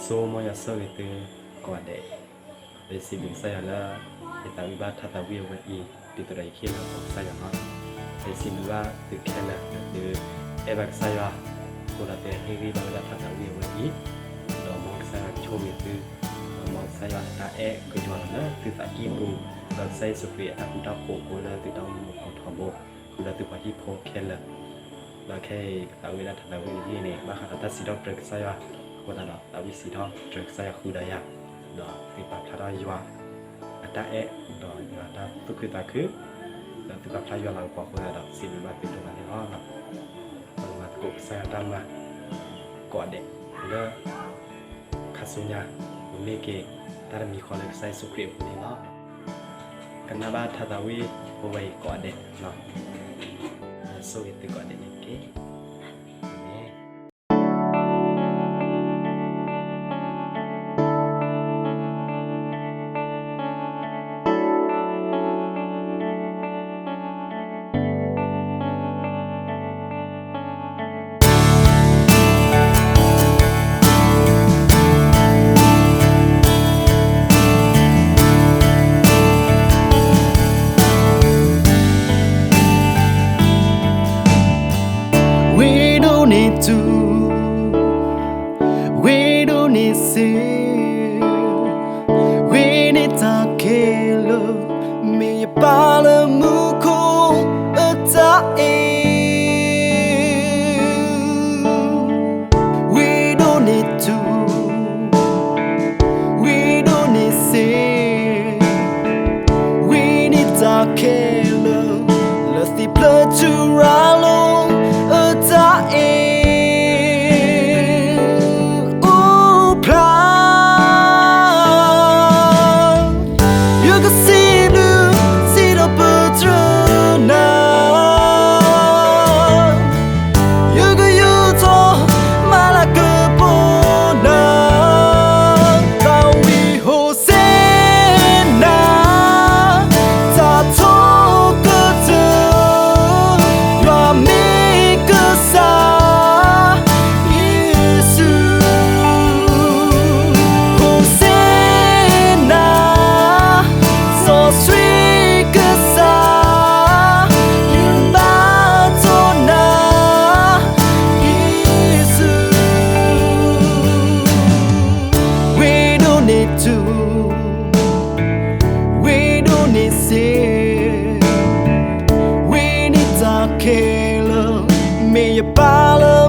so mo ya so itu ko de de sibling saya la kita wibat tata wiu wa i di tu dai khil ko saya ma de sibling wa tu khela tu ebak saya ko la te heavy ba la tata wiu wa i do mo saya cho mi tu mo saya ta ko jo la tu ta ki bu ko sai su fi ta ta ko la tu ta mo ko tho bo ko la tu pa hi pho khela la khai ta wi la tata wiu ni ne ba kha ta si dok trek saya ko ta ta wi si dok trek saya khu da ya do ti pa thara ywa ata do ya ta tu ku ta ku do ti pa thara ywa la ko ko da si mi ma ti to la ha la ma ko saya ta ma ko de le khasunya me ke tar mi ko le sai su kri ni no kana ba tha ta wi ko wai ko de no so it ko de ni ke We don't need see. We need to kill. Me pala muko ata We don't need to. We don't need see. We need to kill. Let's see blood to rallow ata We don't need see. We need to kill. Me pala